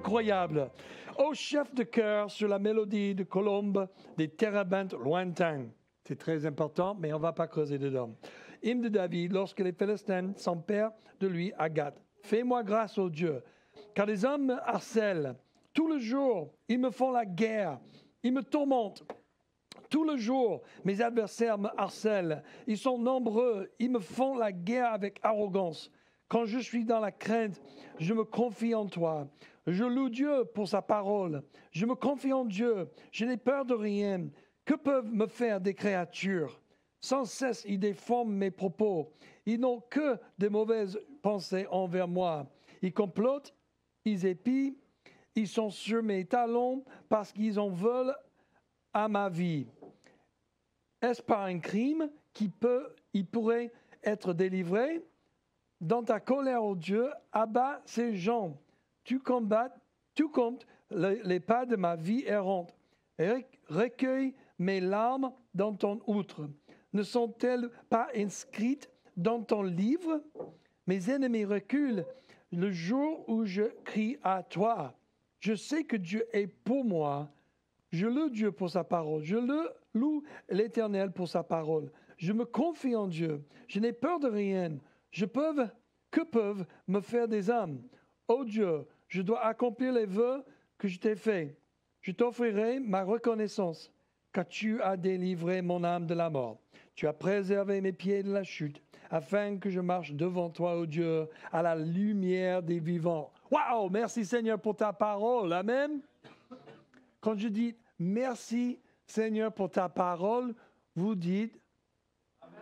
incroyable. Au chef de chœur sur la mélodie de colombe des térébintes lointains. C'est très important, mais on ne va pas creuser dedans. Hymne de David, lorsque les Philistins s'emparent de lui à Gath. Fais-moi grâce, ô Dieu, car les hommes me harcèlent. Tout le jour, ils me font la guerre. Ils me tourmentent. Tout le jour, mes adversaires me harcèlent. Ils sont nombreux. Ils me font la guerre avec arrogance. Quand je suis dans la crainte, je me confie en toi. Je loue Dieu pour sa parole. Je me confie en Dieu. Je n'ai peur de rien. Que peuvent me faire des créatures? Sans cesse, ils déforment mes propos. Ils n'ont que de mauvaises pensées envers moi. Ils complotent, ils épient, ils sont sur mes talons parce qu'ils en veulent à ma vie. Est-ce par un crime il pourrait être délivré? Dans ta colère, ô Dieu, abat ces gens. Tu comptes les pas de ma vie errante. Recueille mes larmes dans ton outre. Ne sont-elles pas inscrites dans ton livre? Mes ennemis reculent le jour où je crie à toi. Je sais que Dieu est pour moi. Je loue Dieu pour sa parole. Je loue l'Éternel pour sa parole. Je me confie en Dieu. Je n'ai peur de rien. Que peuvent me faire des âmes? Ô Dieu, je dois accomplir les vœux que je t'ai faits. Je t'offrirai ma reconnaissance, car tu as délivré mon âme de la mort. Tu as préservé mes pieds de la chute, afin que je marche devant toi, ô Dieu, à la lumière des vivants. Waouh! Merci Seigneur pour ta parole. Amen. Quand je dis merci Seigneur pour ta parole, vous dites Amen.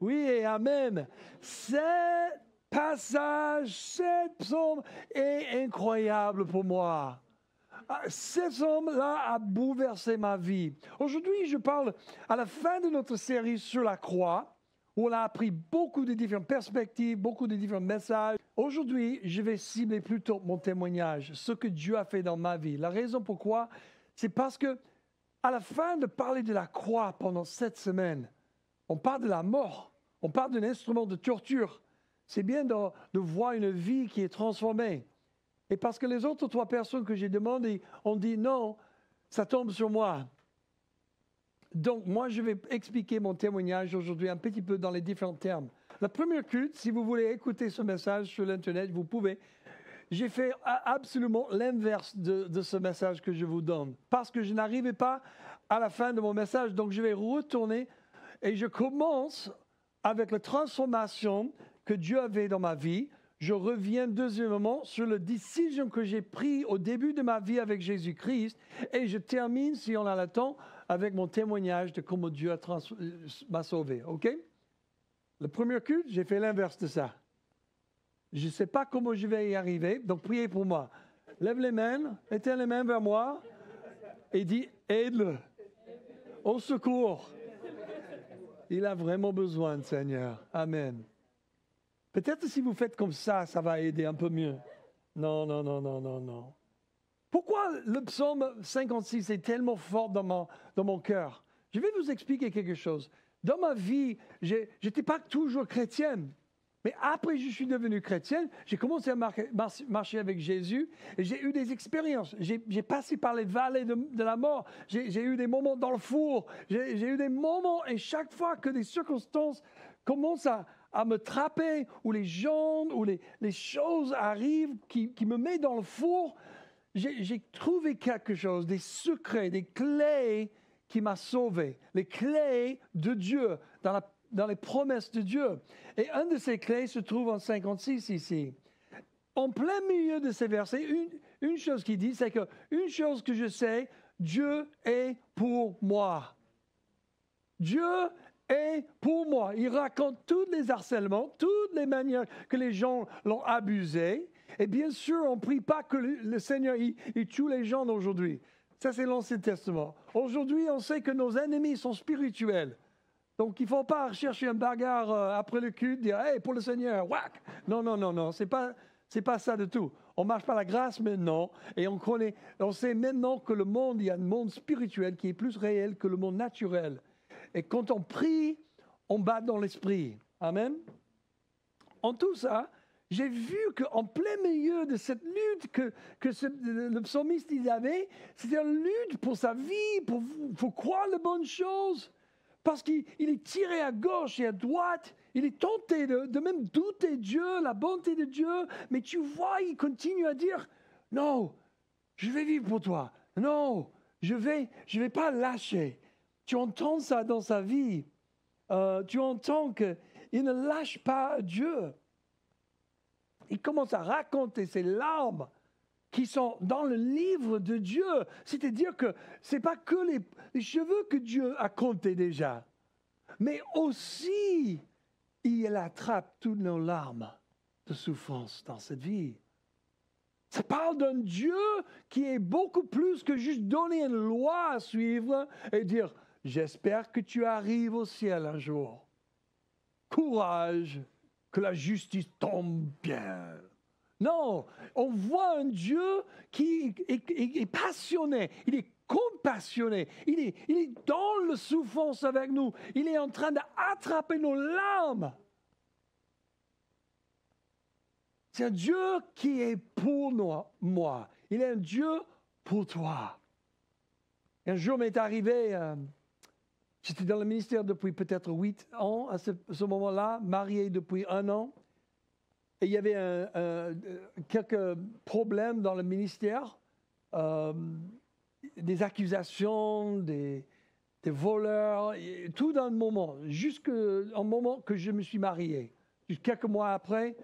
Oui et Amen. Cet passage, cet psaume est incroyable pour moi. Ce psaume-là a bouleversé ma vie. Aujourd'hui, je parle à la fin de notre série sur la croix, où on a appris beaucoup de différentes perspectives, beaucoup de différents messages. Aujourd'hui, je vais cibler plutôt mon témoignage, ce que Dieu a fait dans ma vie. La raison pourquoi, c'est parce que à la fin de parler de la croix pendant cette semaine, on parle de la mort, on parle d'un instrument de torture. C'est bien de voir une vie qui est transformée. Et parce que les autres 3 personnes que j'ai demandées ont dit non, ça tombe sur moi. Donc, moi, je vais expliquer mon témoignage aujourd'hui un petit peu dans les différents termes. La première culte, si vous voulez écouter ce message sur l'Internet, vous pouvez. J'ai fait absolument l'inverse de ce message que je vous donne. Parce que je n'arrivais pas à la fin de mon message, donc je vais retourner et je commence avec la transformation que Dieu avait dans ma vie. Je reviens deuxièmement sur la décision que j'ai prise au début de ma vie avec Jésus-Christ et je termine, si on a le temps, avec mon témoignage de comment Dieu m'a sauvé. OK? Le premier culte, j'ai fait l'inverse de ça. Je ne sais pas comment je vais y arriver, donc priez pour moi. Lève les mains, mettez les mains vers moi et dis aide-le. Au secours. Il a vraiment besoin, Seigneur. Amen. Peut-être si vous faites comme ça, ça va aider un peu mieux. Non. Pourquoi le psaume 56 est tellement fort dans mon cœur? Je vais vous expliquer quelque chose. Dans ma vie, je n'étais pas toujours chrétienne. Mais après je suis devenu chrétienne, j'ai commencé à marcher avec Jésus et j'ai eu des expériences. J'ai passé par les vallées de la mort. J'ai eu des moments dans le four. J'ai eu des moments et chaque fois que des circonstances commencent à me trapper ou les gens ou les choses arrivent qui me mettent dans le four, j'ai trouvé quelque chose, des secrets, des clés qui m'a sauvé. Les clés de Dieu dans les promesses de Dieu. Et une de ces clés se trouve en 56 ici. En plein milieu de ces versets, une chose qui dit, c'est qu'une chose que je sais, Dieu est pour moi. Dieu est pour moi. Il raconte tous les harcèlements, toutes les manières que les gens l'ont abusé. Et bien sûr, on ne prie pas que le Seigneur il tue les gens d'aujourd'hui. Ça, c'est l'Ancien Testament. Aujourd'hui, on sait que nos ennemis sont spirituels. Donc, il ne faut pas chercher un bagarre après le culte, dire « Hey, pour le Seigneur, whack !» Non, c'est pas ça du tout. On marche par la grâce maintenant et on sait maintenant que il y a un monde spirituel qui est plus réel que le monde naturel. Et quand on prie, on bat dans l'esprit. Amen. En tout ça, j'ai vu qu'en plein milieu de cette lutte que le psalmiste il avait, c'était une lutte pour sa vie, pour croire les bonnes choses. Parce qu'il est tiré à gauche et à droite. Il est tenté de même douter Dieu, la bonté de Dieu. Mais tu vois, il continue à dire, non, je vais vivre pour toi. Non, je vais pas lâcher. Tu entends ça dans sa vie. Tu entends qu'il ne lâche pas Dieu. Il commence à raconter ses larmes qui sont dans le livre de Dieu. C'est-à-dire que ce n'est pas que les cheveux que Dieu a comptés déjà, mais aussi il attrape toutes nos larmes de souffrance dans cette vie. Ça parle d'un Dieu qui est beaucoup plus que juste donner une loi à suivre et dire « J'espère que tu arrives au ciel un jour. Courage, que la justice tombe bien. » Non, on voit un Dieu qui est passionné, il est compassionné, il est dans la souffrance avec nous, il est en train d'attraper nos larmes. C'est un Dieu qui est pour moi, il est un Dieu pour toi. Un jour m'est arrivé, j'étais dans le ministère depuis peut-être 8 ans à ce moment-là, marié depuis 1 an. Et il y avait quelques problèmes dans le ministère, des accusations, des voleurs, tout dans le moment, jusqu'au moment que je me suis marié. Quelques mois après,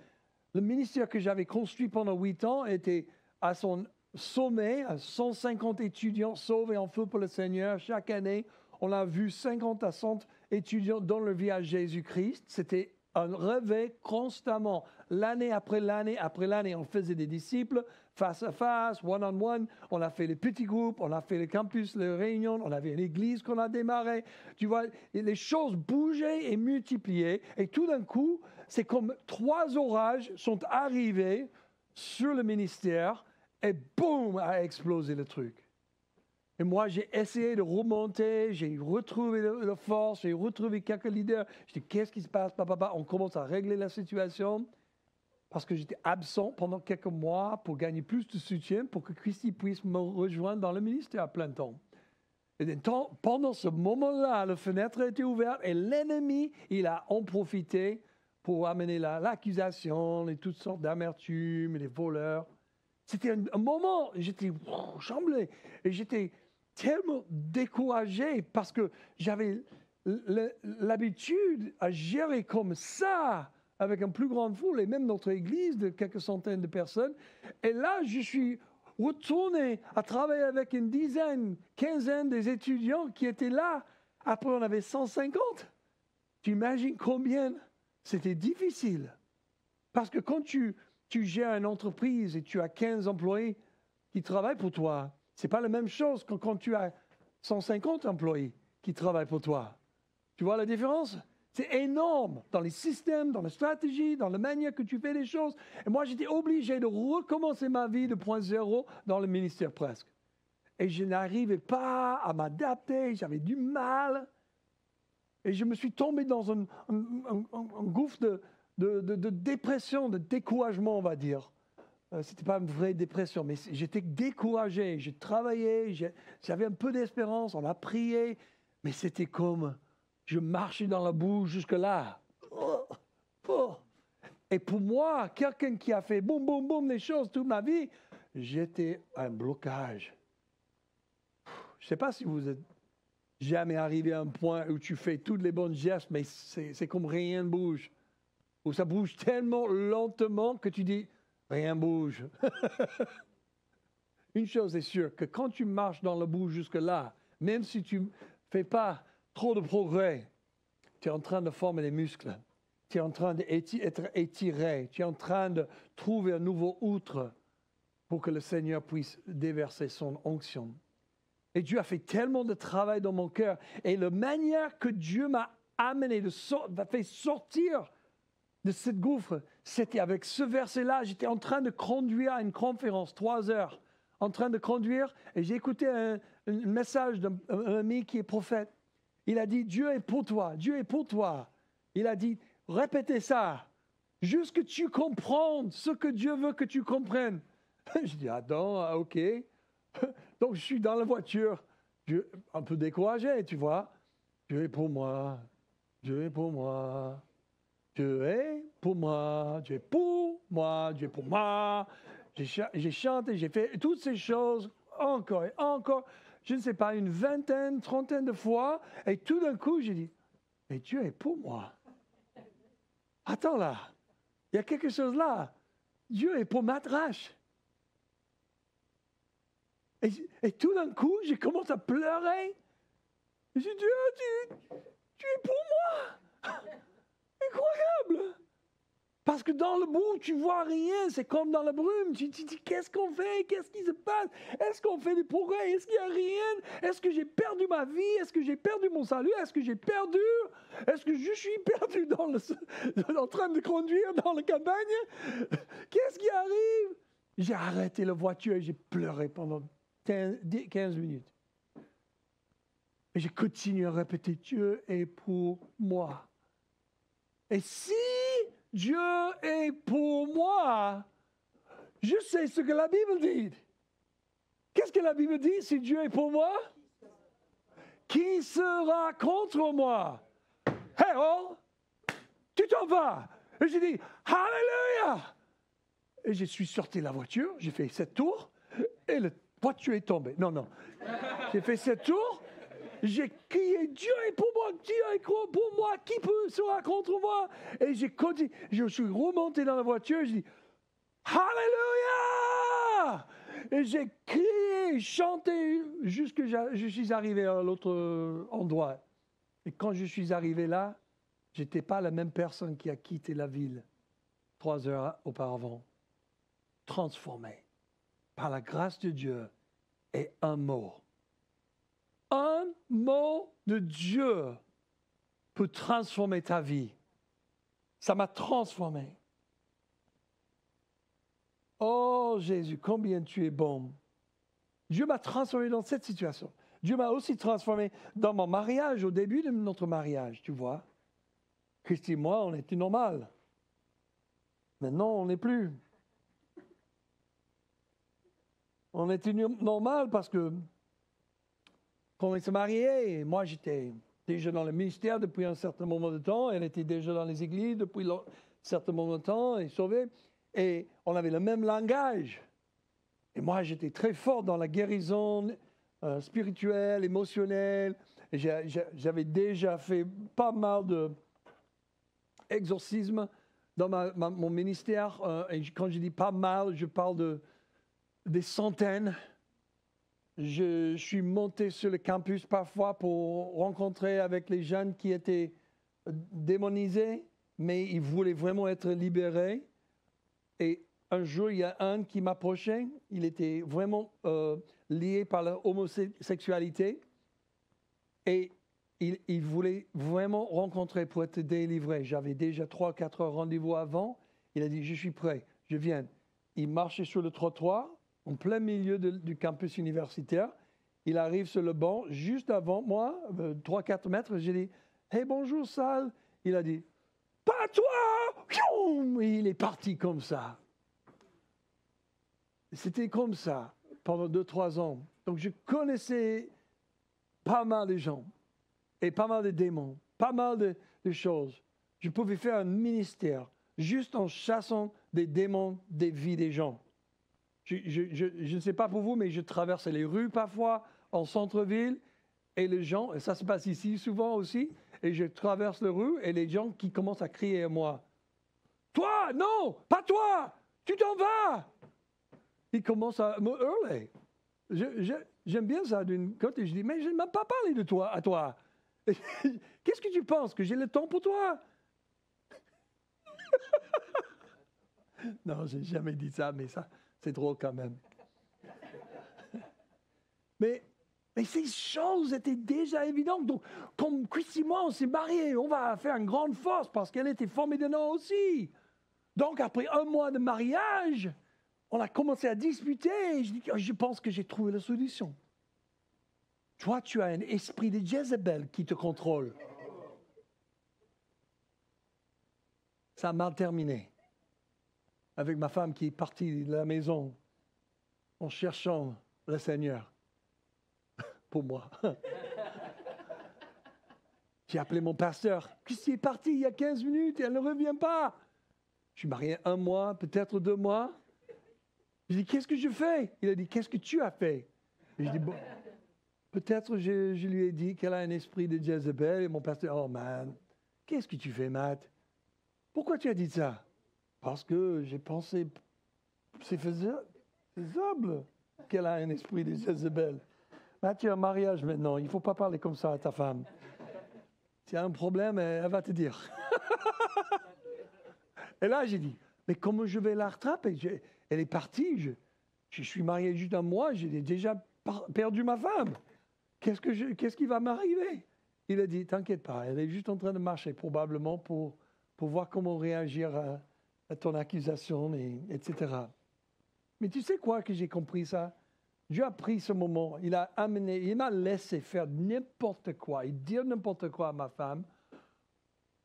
le ministère que j'avais construit pendant 8 ans était à son sommet, à 150 étudiants sauvés en feu pour le Seigneur. Chaque année, on a vu 50 à 100 étudiants dans leur vie à Jésus-Christ. C'était un réveil constamment, l'année après l'année après l'année. On faisait des disciples face à face, one-on-one. On a fait les petits groupes, on a fait les campus, les réunions, on avait l'église qu'on a démarré. Tu vois, les choses bougeaient et multipliaient. Et tout d'un coup, c'est comme 3 orages sont arrivés sur le ministère et boum, a explosé le truc. Et moi, j'ai essayé de remonter, j'ai retrouvé la force, j'ai retrouvé quelques leaders. Je dis, qu'est-ce qui se passe, papa? On commence à régler la situation parce que j'étais absent pendant quelques mois pour gagner plus de soutien pour que Christy puisse me rejoindre dans le ministère à plein temps. Et pendant ce moment-là, la fenêtre a été ouverte et l'ennemi, il a en profité pour amener l'accusation et toutes sortes d'amertume et des voleurs. C'était un moment, j'étais chamblé et j'étais tellement découragé parce que j'avais l'habitude à gérer comme ça avec une plus grande foule et même notre église de quelques centaines de personnes. Et là, je suis retourné à travailler avec une dizaine, quinzaine des étudiants qui étaient là. Après, on avait 150. Tu imagines combien c'était difficile. Parce que quand tu gères une entreprise et tu as 15 employés qui travaillent pour toi, ce n'est pas la même chose que quand tu as 150 employés qui travaillent pour toi. Tu vois la différence? C'est énorme dans les systèmes, dans la stratégie, dans la manière que tu fais les choses. Et moi, j'étais obligé de recommencer ma vie de point zéro dans le ministère presque. Et je n'arrivais pas à m'adapter, j'avais du mal. Et je me suis tombé dans un gouffre de dépression, de découragement, on va dire. Ce n'était pas une vraie dépression, mais j'étais découragé. J'ai travaillé, j'avais un peu d'espérance, on a prié, mais c'était comme je marchais dans la boue jusque-là. Et pour moi, quelqu'un qui a fait boum, boum, boum les choses toute ma vie, j'étais un blocage. Je ne sais pas si vous êtes jamais arrivé à un point où tu fais toutes les bonnes gestes, mais c'est comme rien ne bouge. Ou ça bouge tellement lentement que tu dis, rien ne bouge. Une chose est sûre, que quand tu marches dans la boue jusque-là, même si tu ne fais pas trop de progrès, tu es en train de former des muscles. Tu es en train d'être étiré. Tu es en train de trouver un nouveau outre pour que le Seigneur puisse déverser son onction. Et Dieu a fait tellement de travail dans mon cœur. Et la manière que Dieu m'a amené, m'a fait sortir de cette gouffre, c'était avec ce verset-là. J'étais en train de conduire à une conférence, 3 heures, en train de conduire, et j'ai écouté un message d'un ami qui est prophète. Il a dit, Dieu est pour toi, Dieu est pour toi. Il a dit, répétez ça Juste que tu comprennes ce que Dieu veut que tu comprennes. Je dis, attends, ok. Donc, je suis dans la voiture, un peu découragé, tu vois. Dieu est pour moi. Dieu est pour moi. Dieu est pour moi. Dieu est pour moi. Dieu est pour moi. J'ai chanté, j'ai fait toutes ces choses encore et encore. Je ne sais pas, une vingtaine, trentaine de fois. Et tout d'un coup, j'ai dit, mais Dieu est pour moi. Attends là, il y a quelque chose là. Dieu est pour ma trache. Et tout d'un coup, j'ai commencé à pleurer. J'ai dit, Dieu, tu es pour moi. Incroyable. Parce que dans le bout, tu vois rien. C'est comme dans la brume. Tu te dis, qu'est-ce qu'on fait? Qu'est-ce qui se passe? Est-ce qu'on fait des progrès? Est-ce qu'il n'y a rien? Est-ce que j'ai perdu ma vie? Est-ce que j'ai perdu mon salut? Est-ce que j'ai perdu? Est-ce que je suis perdu en train de conduire dans la campagne? Qu'est-ce qui arrive? J'ai arrêté la voiture et j'ai pleuré pendant 15 minutes. Et j'ai continué à répéter, Dieu est pour moi. Et si Dieu est pour moi, je sais ce que la Bible dit. Qu'est-ce que la Bible dit si Dieu est pour moi? Qui sera contre moi? Hey, oh, tu t'en vas. Et j'ai dit, Alléluia. Et je suis sorti de la voiture, j'ai fait 7 tours, et la voiture est tombée. Non. J'ai fait 7 tours, j'ai crié, Dieu est pour moi, Dieu est pour moi, qui peut sera contre moi? Et j'ai continué, je suis remonté dans la voiture, j'ai dit, Alléluia! Et j'ai crié, chanté, jusqu'à je suis arrivé à l'autre endroit. Et quand je suis arrivé là, je n'étais pas la même personne qui a quitté la ville 3 heures auparavant. Transformé par la grâce de Dieu et un mot. Un mot de Dieu peut transformer ta vie. Ça m'a transformé. Oh Jésus, combien tu es bon. Dieu m'a transformé dans cette situation. Dieu m'a aussi transformé dans mon mariage, au début de notre mariage, tu vois. Christy et moi, on était normal. Maintenant, on n'est plus. On était normal parce que quand on s'est mariés, moi j'étais déjà dans le ministère depuis un certain moment de temps, elle était déjà dans les églises depuis un certain moment de temps, et sauvée, et on avait le même langage. Et moi j'étais très fort dans la guérison spirituelle, émotionnelle, et j'avais déjà fait pas mal d'exorcismes dans mon ministère, et quand je dis pas mal, je parle des centaines. Je suis monté sur le campus parfois pour rencontrer avec les jeunes qui étaient démonisés, mais ils voulaient vraiment être libérés. Et un jour, il y a un qui m'approchait. Il était vraiment lié par l'homosexualité. Et il voulait vraiment rencontrer pour être délivré. J'avais déjà 3-4 rendez-vous avant. Il a dit, je suis prêt, je viens. Il marchait sur le trottoir, en plein milieu du campus universitaire. Il arrive sur le banc, juste avant moi, 3-4 mètres. J'ai dit, hey, bonjour, Sal. Il a dit, pas toi! Et il est parti comme ça. C'était comme ça pendant 2-3 ans. Donc, je connaissais pas mal de gens et pas mal de démons, pas mal de choses. Je pouvais faire un ministère juste en chassant des démons des vies des gens. Je ne sais pas pour vous, mais je traverse les rues parfois en centre-ville et les gens, et ça se passe ici souvent aussi, et je traverse les rues et les gens qui commencent à crier à moi. Toi, non, pas toi, tu t'en vas. Ils commencent à me hurler. J'aime bien ça d'une côté. Je dis, mais je ne m'ai pas parlé de toi à toi. Qu'est-ce que tu penses, que j'ai le temps pour toi? Non, je n'ai jamais dit ça, mais ça, c'est drôle quand même. Mais ces choses étaient déjà évidentes. Donc, comme Christy et moi, on s'est mariés, on va faire une grande force parce qu'elle était formée de nous aussi. Donc, après 1 mois de mariage, on a commencé à discuter et je pense que j'ai trouvé la solution. Toi, tu as un esprit de Jézabel qui te contrôle. Ça a mal terminé. avec ma femme qui est partie de la maison en cherchant le Seigneur pour moi. J'ai appelé mon pasteur. Christy est partie il y a 15 minutes et elle ne revient pas. Je suis marié 1 mois, peut-être 2 mois. J'ai dit, qu'est-ce que je fais? Il a dit, qu'est-ce que tu as fait? Et je dis, bon, peut-être je lui ai dit qu'elle a un esprit de Jézabel. Et mon pasteur, oh man, qu'est-ce que tu fais, Matt? Pourquoi tu as dit ça? Parce que j'ai pensé, c'est faisable qu'elle a un esprit de Jézabel. Matt, tu as un mariage maintenant, il ne faut pas parler comme ça à ta femme. S'il y a un problème, elle va te dire. Et là, j'ai dit, mais comment je vais la rattraper? Elle est partie, je suis marié juste 1 mois, j'ai déjà perdu ma femme. Qu'est-ce qui va m'arriver? Il a dit, t'inquiète pas, elle est juste en train de marcher, probablement pour voir comment réagir à ton accusation, etc. Mais tu sais quoi que j'ai compris ça? Dieu a pris ce moment, il m'a laissé faire n'importe quoi et dire n'importe quoi à ma femme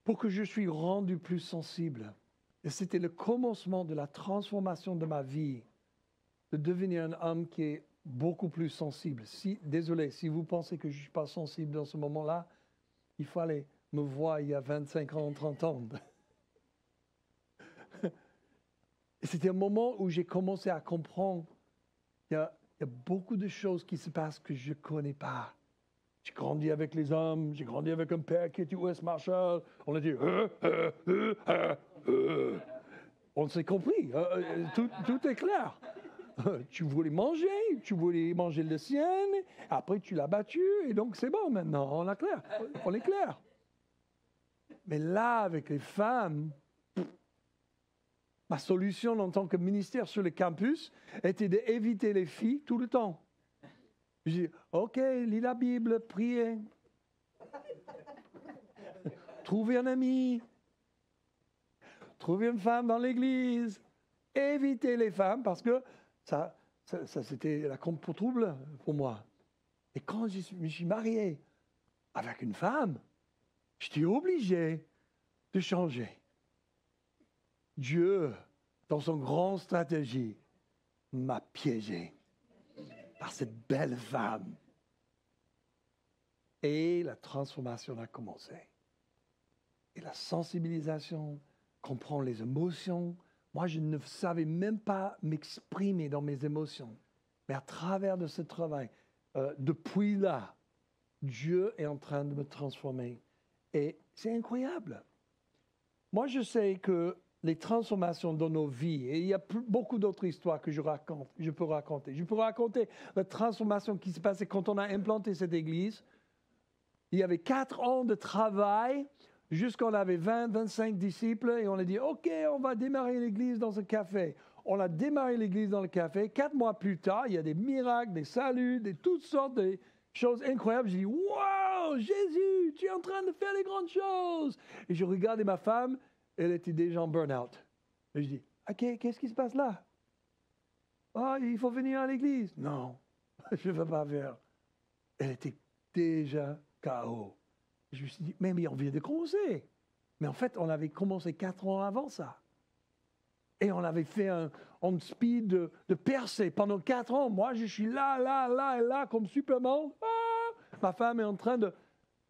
pour que je sois rendu plus sensible. Et c'était le commencement de la transformation de ma vie, de devenir un homme qui est beaucoup plus sensible. Désolé, si vous pensez que je ne suis pas sensible dans ce moment-là, il fallait me voir il y a 25 ans, 30 ans. Et c'était un moment où j'ai commencé à comprendre qu'il y a beaucoup de choses qui se passent que je ne connais pas. J'ai grandi avec les hommes, j'ai grandi avec un père qui était US Marshal. On a dit on s'est compris, tout est clair. Tu voulais manger le sien, après tu l'as battu, et donc c'est bon maintenant, on est clair. Mais là, avec les femmes, ma solution en tant que ministère sur le campus était d'éviter les filles tout le temps. Je dis, OK, lis la Bible, priez. Trouvez un ami. Trouvez une femme dans l'église. Évitez les femmes parce que ça c'était la compte pour trouble pour moi. Et quand je me suis marié avec une femme, j'étais obligé de changer. Dieu, dans son grande stratégie, m'a piégé par cette belle femme. Et la transformation a commencé. Et la sensibilisation, comprendre les émotions. Moi, je ne savais même pas m'exprimer dans mes émotions. Mais à travers de ce travail, depuis là, Dieu est en train de me transformer. Et c'est incroyable. Moi, je sais que les transformations dans nos vies, et il y a beaucoup d'autres histoires que je peux raconter. Je peux raconter la transformation qui s'est passée quand on a implanté cette église. Il y avait 4 ans de travail jusqu'à on avait 20, 25 disciples et on a dit, OK, on va démarrer l'église dans un café. On a démarré l'église dans le café. 4 mois plus tard, il y a des miracles, des saluts, toutes sortes de choses incroyables. J'ai dit, wow, Jésus, tu es en train de faire les grandes choses. Et je regardais ma femme, elle était déjà en burn-out. Et je dis, OK, qu'est-ce qui se passe là? Ah, il faut venir à l'église. Non, je ne veux pas faire. Elle était déjà KO. Je me suis dit, mais on vient de commencer. Mais en fait, on avait commencé 4 ans avant ça. Et on avait fait un speed de percée pendant 4 ans. Moi, je suis là, comme Superman. Ah, ma femme est en train de...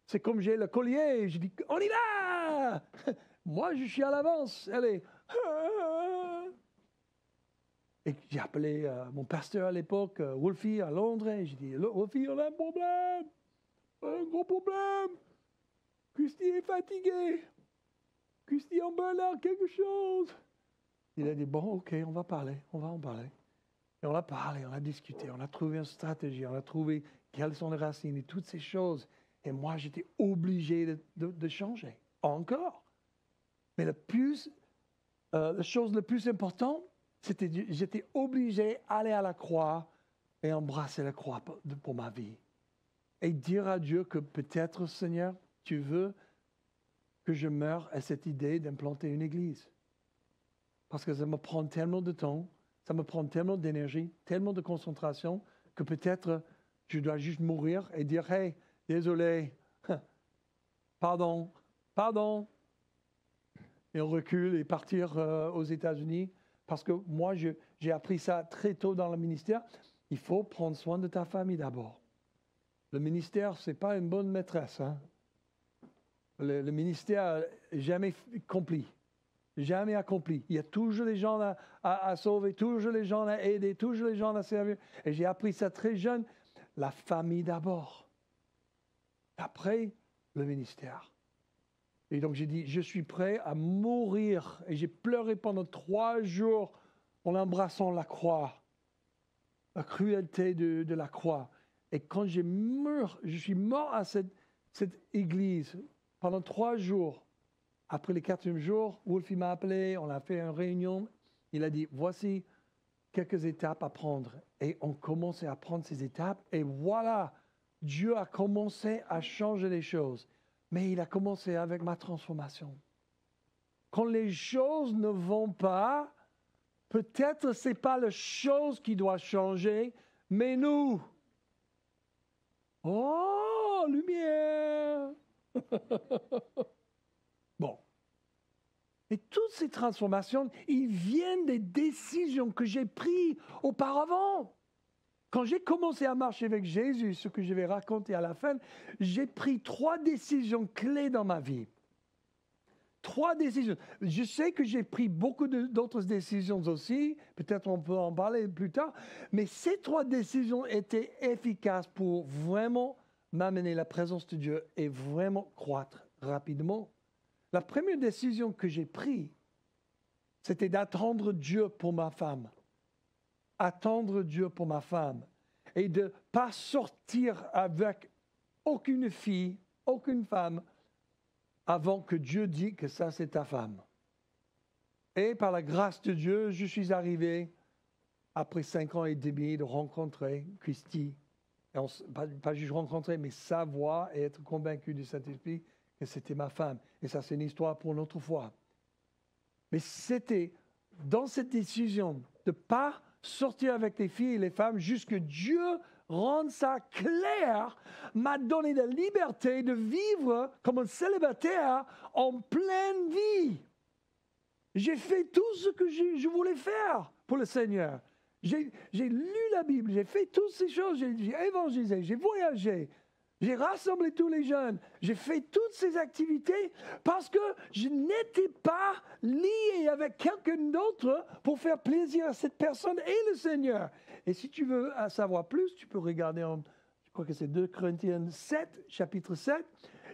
C'est comme j'ai le collier. Et je dis, on y va! Moi, je suis à l'avance. Elle est... Et j'ai appelé mon pasteur à l'époque, Wolfie, à Londres. Et j'ai dit, Wolfie, on a un problème. Un gros problème. Christy est fatigué. Christy en burn-out, quelque chose. Il a dit, bon, OK, on va en parler. Et on a parlé, on a discuté, on a trouvé une stratégie, on a trouvé quelles sont les racines et toutes ces choses. Et moi, j'étais obligé de changer. Encore. Mais la chose la plus importante, c'était j'étais obligé d'aller à la croix et embrasser la croix pour ma vie. Et dire à Dieu que peut-être, Seigneur, tu veux que je meure à cette idée d'implanter une église. Parce que ça me prend tellement de temps, ça me prend tellement d'énergie, tellement de concentration, que peut-être je dois juste mourir et dire, hey, désolé, pardon. Et on recule et partir aux États-Unis parce que moi, j'ai appris ça très tôt dans le ministère, il faut prendre soin de ta famille d'abord. Le ministère, ce n'est pas une bonne maîtresse. Hein? Le ministère n'est jamais accompli. Jamais accompli. Il y a toujours des gens à sauver, toujours les gens à aider, toujours les gens à servir. Et j'ai appris ça très jeune. La famille d'abord. Après, le ministère. Et donc j'ai dit, je suis prêt à mourir. Et j'ai pleuré pendant 3 jours en embrassant la croix. La cruauté de la croix. Et quand je suis mort à cette église pendant 3 jours. Après le 4e jour, Wolfie m'a appelé, on a fait une réunion. Il a dit, voici quelques étapes à prendre. Et on commençait à prendre ces étapes. Et voilà, Dieu a commencé à changer les choses. Mais il a commencé avec ma transformation. Quand les choses ne vont pas, peut-être ce n'est pas la chose qui doit changer, mais nous. Oh, lumière! Bon. Et toutes ces transformations, ils viennent des décisions que j'ai prises auparavant. Quand j'ai commencé à marcher avec Jésus, ce que je vais raconter à la fin, j'ai pris 3 décisions clés dans ma vie. 3 décisions. Je sais que j'ai pris beaucoup d'autres décisions aussi, peut-être on peut en parler plus tard, mais ces 3 décisions étaient efficaces pour vraiment m'amener la présence de Dieu et vraiment croître rapidement. La première décision que j'ai prise, c'était d'attendre Dieu pour ma femme. Attendre Dieu pour ma femme. Et de ne pas sortir avec aucune fille, aucune femme, avant que Dieu dise que ça, c'est ta femme. Et par la grâce de Dieu, je suis arrivé, après 5 ans et demi, de rencontrer Christy. Et pas juste rencontrer, mais savoir et être convaincu du Saint-Esprit que c'était ma femme. Et ça, c'est une histoire pour une autre fois. Mais c'était dans cette décision de ne pas sortir avec les filles et les femmes jusqu'à Dieu rende ça clair, m'a donné la liberté de vivre comme un célibataire en pleine vie. J'ai fait tout ce que je voulais faire pour le Seigneur. J'ai lu la Bible, j'ai fait toutes ces choses, j'ai évangélisé, j'ai voyagé, j'ai rassemblé tous les jeunes, j'ai fait toutes ces activités parce que je n'étais pas lié avec quelqu'un d'autre pour faire plaisir à cette personne et le Seigneur. Et si tu veux en savoir plus, tu peux regarder, je crois que c'est 2 Corinthiens 7, chapitre 7,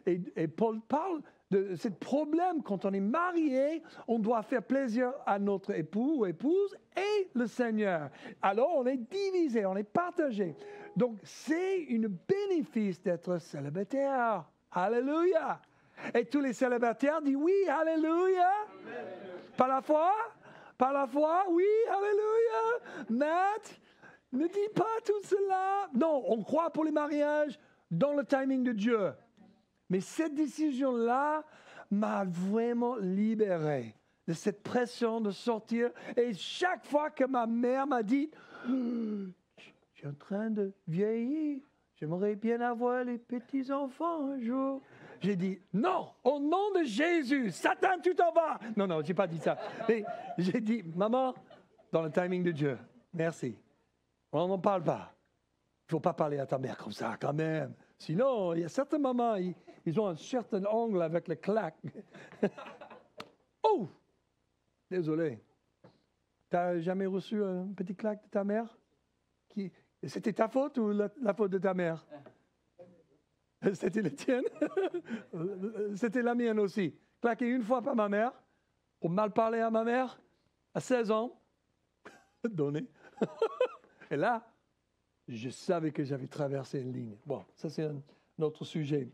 et Paul parle de ce problème. Quand on est marié, on doit faire plaisir à notre époux ou épouse et le Seigneur. Alors, on est divisé, on est partagé. Donc, c'est un bénéfice d'être célibataire. Alléluia! Et tous les célibataires disent oui, alléluia! Par la foi? Par la foi? Oui, alléluia! Matt, ne dis pas tout cela. Non, on croit pour les mariages dans le timing de Dieu. Mais cette décision-là m'a vraiment libéré de cette pression de sortir. Et chaque fois que ma mère m'a dit, je suis en train de vieillir, j'aimerais bien avoir les petits-enfants un jour. J'ai dit, non, au nom de Jésus, Satan, tu t'en vas. Non, je n'ai pas dit ça. Mais j'ai dit, maman, dans le timing de Dieu, merci. On n'en parle pas. Il ne faut pas parler à ta mère comme ça, quand même. Sinon, il y a certaines mamans, ils ont un certain angle avec le claque. Oh! Désolé. Tu n'as jamais reçu un petit claque de ta mère? C'était ta faute ou la faute de ta mère? C'était la tienne? C'était la mienne aussi. Claqué une fois par ma mère, pour mal parler à ma mère, à 16 ans. Donné. Et là, je savais que j'avais traversé une ligne. Bon, ça c'est un autre sujet.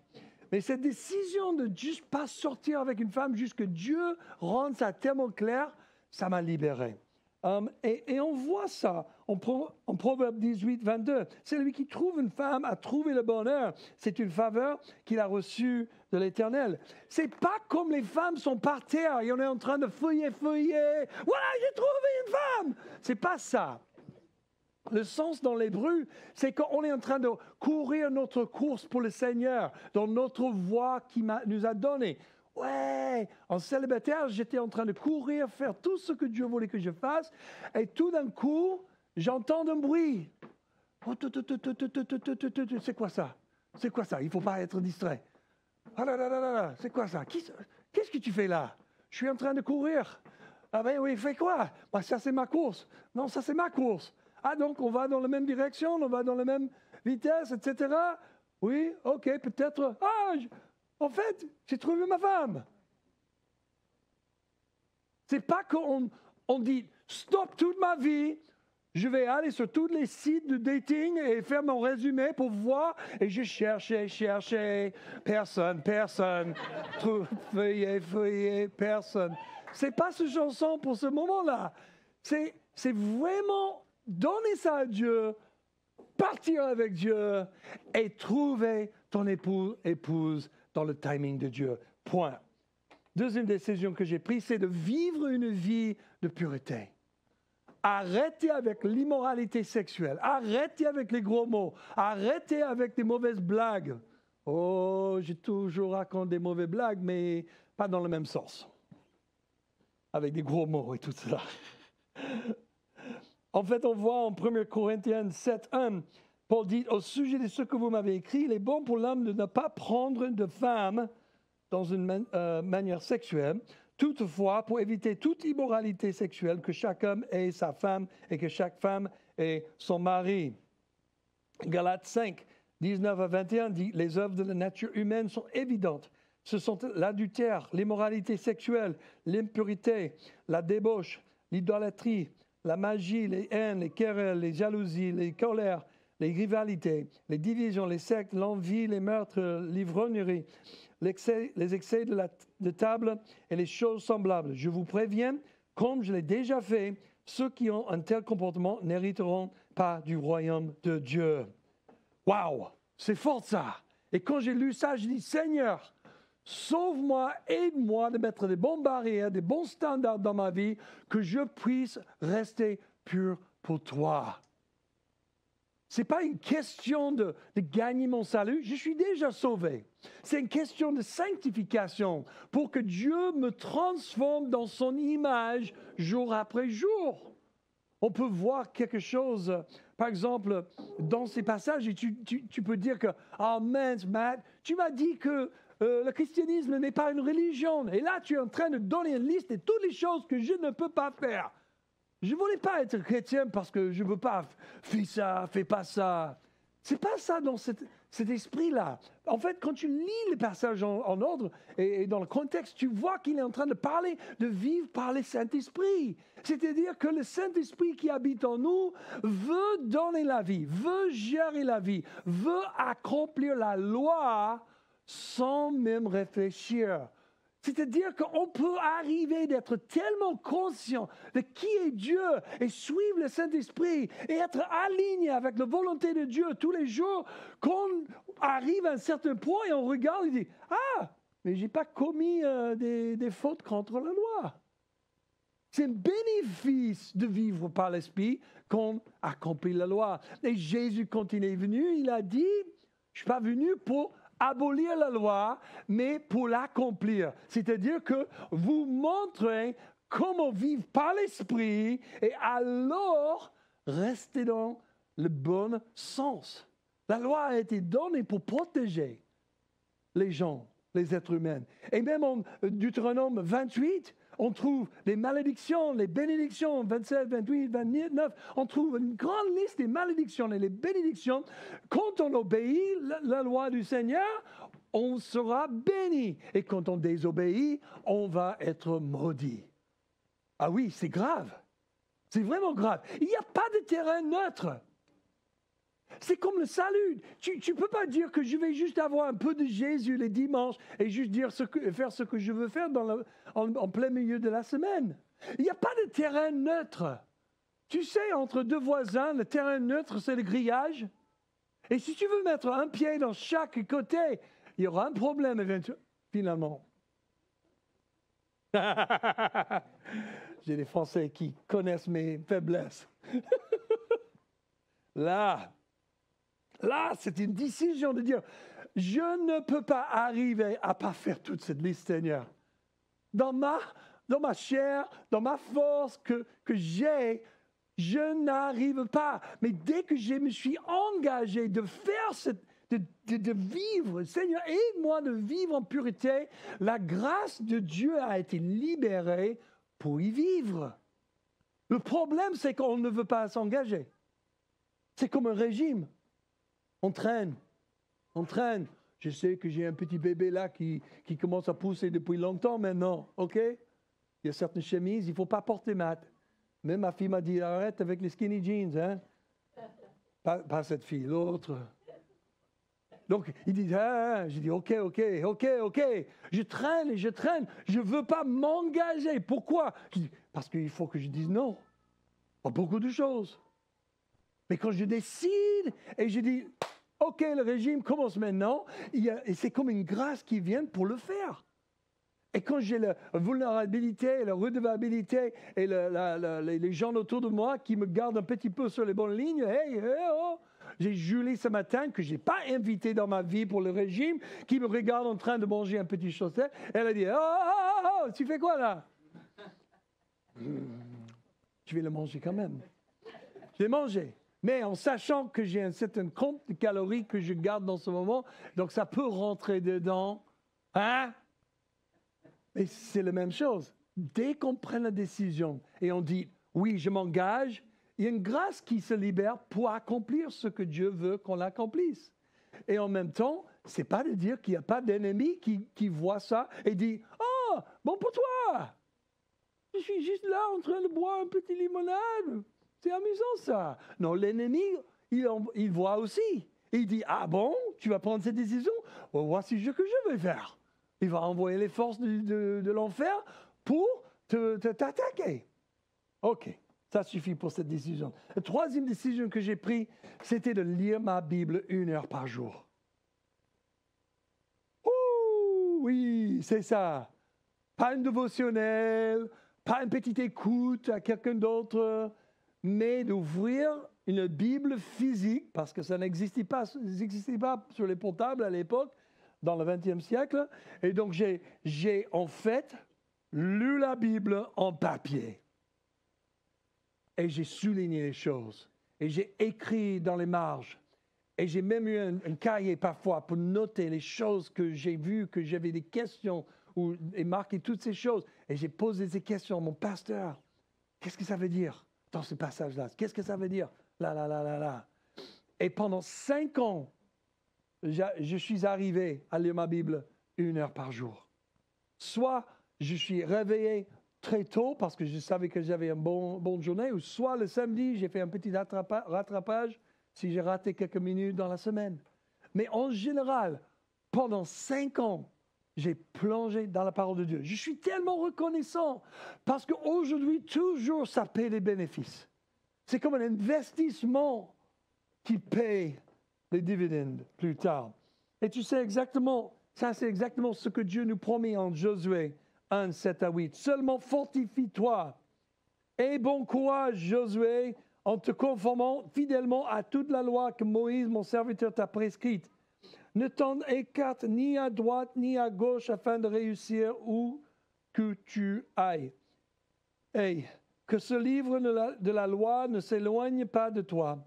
Mais cette décision de juste pas sortir avec une femme jusqu'à Dieu rende ça tellement clair, ça m'a libéré. Et on voit ça en Proverbe 18, 22. C'est lui qui trouve une femme a trouvé le bonheur. C'est une faveur qu'il a reçue de l'Éternel. C'est pas comme les femmes sont par terre et on est en train de feuiller. Voilà, j'ai trouvé une femme. C'est pas ça. Le sens dans l'hébreu, c'est qu'on est en train de courir notre course pour le Seigneur, dans notre voie qu'il nous a donnée. Ouais, en célibataire, j'étais en train de courir, faire tout ce que Dieu voulait que je fasse. Et tout d'un coup, j'entends un bruit. Oh, c'est quoi ça? C'est quoi ça? Il ne faut pas être distrait. Ah là là là là là, c'est quoi ça? Qu'est-ce que tu fais là? Je suis en train de courir. Ah ben oui, fais quoi? Bah, ça c'est ma course. Non, ça c'est ma course. Ah donc on va dans la même direction, on va dans la même vitesse, etc. Oui, ok, peut-être. Ah, en fait, j'ai trouvé ma femme. C'est pas qu'on dit stop toute ma vie. Je vais aller sur tous les sites de dating et faire mon résumé pour voir. Et je cherchais, personne, feuillet, personne. C'est pas ce chanson pour ce moment-là. C'est vraiment donner ça à Dieu, partir avec Dieu et trouver ton épouse dans le timing de Dieu. Point. Deuxième décision que j'ai prise, c'est de vivre une vie de pureté. Arrêtez avec l'immoralité sexuelle. Arrêtez avec les gros mots. Arrêtez avec des mauvaises blagues. Oh, j'ai toujours raconté des mauvaises blagues, mais pas dans le même sens. Avec des gros mots et tout cela. En fait, on voit en 1 Corinthiens 7:1, Paul dit, au sujet de ce que vous m'avez écrit, il est bon pour l'homme de ne pas prendre de femme dans une manière sexuelle. Toutefois, pour éviter toute immoralité sexuelle, que chaque homme ait sa femme et que chaque femme ait son mari. Galates 5, 19 à 21 dit, les œuvres de la nature humaine sont évidentes. Ce sont l'adultère, l'immoralité sexuelle, l'impurité, la débauche, l'idolâtrie, la magie, les haines, les querelles, les jalousies, les colères, les rivalités, les divisions, les sectes, l'envie, les meurtres, l'ivrognerie, les excès de table et les choses semblables. Je vous préviens, comme je l'ai déjà fait, ceux qui ont un tel comportement n'hériteront pas du royaume de Dieu. Waouh, c'est fort ça. Et quand j'ai lu ça, je dis, Seigneur, sauve-moi, aide-moi de mettre des bonnes barrières, des bons standards dans ma vie, que je puisse rester pur pour toi. Ce n'est pas une question de gagner mon salut, je suis déjà sauvé. C'est une question de sanctification pour que Dieu me transforme dans son image jour après jour. On peut voir quelque chose, par exemple, dans ces passages, et tu peux dire que, oh mince, Matt, tu m'as dit que le christianisme n'est pas une religion. Et là, tu es en train de donner une liste de toutes les choses que je ne peux pas faire. Je ne voulais pas être chrétien parce que je ne veux pas faire ça, fais pas ça. Ce n'est pas ça dans cet esprit-là. En fait, quand tu lis les passages en ordre et dans le contexte, tu vois qu'il est en train de parler de vivre par le Saint-Esprit. C'est-à-dire que le Saint-Esprit qui habite en nous veut donner la vie, veut gérer la vie, veut accomplir la loi sans même réfléchir. C'est-à-dire qu'on peut arriver d'être tellement conscient de qui est Dieu et suivre le Saint-Esprit et être aligné avec la volonté de Dieu tous les jours qu'on arrive à un certain point et on regarde et dit « Ah, mais je n'ai pas commis des fautes contre la loi. » C'est un bénéfice de vivre par l'Esprit qu'on accomplit la loi. Et Jésus, quand il est venu, il a dit « Je ne suis pas venu pour abolir la loi, mais pour l'accomplir. » C'est-à-dire que vous montrez comment vivre par l'Esprit et alors rester dans le bon sens. La loi a été donnée pour protéger les gens, les êtres humains. Et même en Deutéronome 28, on trouve les malédictions, les bénédictions, 27, 28, 29. On trouve une grande liste des malédictions et les bénédictions. Quand on obéit la loi du Seigneur, on sera béni. Et quand on désobéit, on va être maudit. Ah oui, c'est grave. C'est vraiment grave. Il n'y a pas de terrain neutre. C'est comme le salut. Tu ne peux pas dire que je vais juste avoir un peu de Jésus les dimanches et juste faire ce que je veux faire en plein milieu de la semaine. Il n'y a pas de terrain neutre. Tu sais, entre deux voisins, le terrain neutre, c'est le grillage. Et si tu veux mettre un pied dans chaque côté, il y aura un problème éventuellement, finalement. J'ai des Français qui connaissent mes faiblesses. Là, c'est une décision de dire, je ne peux pas arriver à pas faire toute cette liste, Seigneur. Dans ma chair, dans ma force que j'ai, je n'arrive pas. Mais dès que je me suis engagé de faire de vivre, Seigneur, aide-moi de vivre en pureté, la grâce de Dieu a été libérée pour y vivre. Le problème, c'est qu'on ne veut pas s'engager. C'est comme un régime. On traîne. Je sais que j'ai un petit bébé là qui commence à pousser depuis longtemps maintenant, OK? Il y a certaines chemises, il ne faut pas porter mat. Même ma fille m'a dit, arrête avec les skinny jeans, hein? Pas cette fille, l'autre. Donc, il dit, j'ai dit, OK. Je traîne, je ne veux pas m'engager. Pourquoi? Je dis, parce qu'il faut que je dise non à beaucoup de choses. Mais quand je décide et je dis, OK, le régime commence maintenant, et c'est comme une grâce qui vient pour le faire. Et quand j'ai la vulnérabilité, la redevabilité et les gens autour de moi qui me gardent un petit peu sur les bonnes lignes, j'ai Julie ce matin que je n'ai pas invité dans ma vie pour le régime, qui me regarde en train de manger un petit chaussette. Elle a dit, tu fais quoi là? Je vais le manger quand même. Je l'ai mangé. Mais en sachant que j'ai un certain compte de calories que je garde dans ce moment, donc ça peut rentrer dedans. Hein? Mais c'est la même chose. Dès qu'on prend la décision et on dit, oui, je m'engage, il y a une grâce qui se libère pour accomplir ce que Dieu veut qu'on accomplisse. Et en même temps, ce n'est pas de dire qu'il n'y a pas d'ennemi qui voit ça et dit, oh, bon pour toi. Je suis juste là en train de boire un petit limonade. C'est amusant ça. Non, l'ennemi, il voit aussi. Et il dit, ah bon, tu vas prendre cette décision? Bon, voici ce que je vais faire. Il va envoyer les forces de l'enfer pour t'attaquer. OK, ça suffit pour cette décision. La troisième décision que j'ai prise, c'était de lire ma Bible 1 heure par jour. Ouh, oui, c'est ça. Pas une dévotionnelle, pas une petite écoute à quelqu'un d'autre, mais d'ouvrir une Bible physique, parce que ça n'existait pas sur les portables à l'époque, dans le XXe siècle. Et donc, j'ai en fait lu la Bible en papier. Et j'ai souligné les choses. Et j'ai écrit dans les marges. Et j'ai même eu un cahier parfois pour noter les choses que j'ai vues, que j'avais des questions, et marquer toutes ces choses. Et j'ai posé ces questions à mon pasteur. Qu'est-ce que ça veut dire dans ce passage-là? Qu'est-ce que ça veut dire? Là. Et pendant 5 ans, je suis arrivé à lire ma Bible 1 heure par jour. Soit je suis réveillé très tôt parce que je savais que j'avais une bonne journée, ou soit le samedi, j'ai fait un petit rattrapage si j'ai raté quelques minutes dans la semaine. Mais en général, pendant 5 ans, j'ai plongé dans la parole de Dieu. Je suis tellement reconnaissant parce qu'aujourd'hui, toujours, ça paie les bénéfices. C'est comme un investissement qui paye les dividendes plus tard. Et tu sais exactement, ça c'est exactement ce que Dieu nous promet en Josué 1, 7 à 8. Seulement fortifie-toi. Aie bon courage, Josué, en te conformant fidèlement à toute la loi que Moïse, mon serviteur, t'a prescrite. Ne t'en écarte ni à droite ni à gauche afin de réussir où que tu ailles. Et que ce livre de la loi ne s'éloigne pas de toi.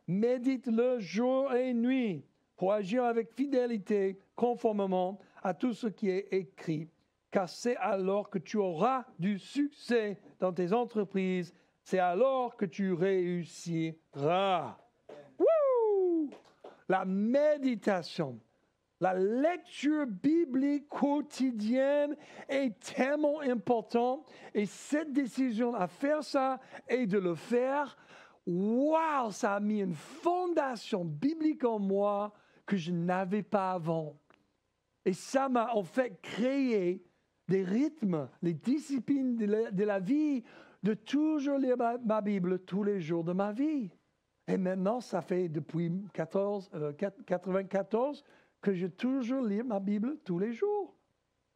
Médite-le jour et nuit pour agir avec fidélité, conformément à tout ce qui est écrit. Car c'est alors que tu auras du succès dans tes entreprises. C'est alors que tu réussiras. Wouh! La méditation, la lecture biblique quotidienne est tellement importante. Et cette décision à faire ça et de le faire, wow, ça a mis une fondation biblique en moi que je n'avais pas avant. Et ça m'a en fait créé des rythmes, les disciplines de la vie, de toujours lire ma Bible tous les jours de ma vie. Et maintenant, ça fait depuis 1994 que je toujours lis ma Bible tous les jours.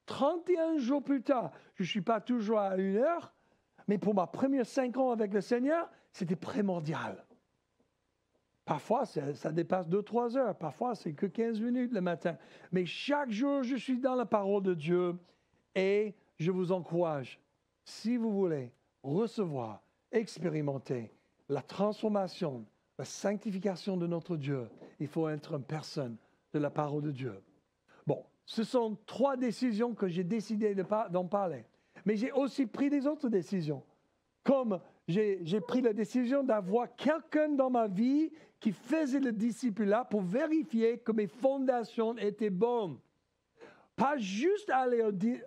31 jours plus tard, je ne suis pas toujours à 1 heure, mais pour ma première 5 ans avec le Seigneur, c'était primordial. Parfois, ça dépasse 2-3 heures. Parfois, c'est que 15 minutes le matin. Mais chaque jour, je suis dans la parole de Dieu et je vous encourage, si vous voulez recevoir, expérimenter la transformation, la sanctification de notre Dieu, il faut être une personne de la parole de Dieu. Bon, ce sont 3 décisions que j'ai décidé d'en parler. Mais j'ai aussi pris des autres décisions. Comme j'ai pris la décision d'avoir quelqu'un dans ma vie qui faisait le discipulat pour vérifier que mes fondations étaient bonnes. Pas juste aller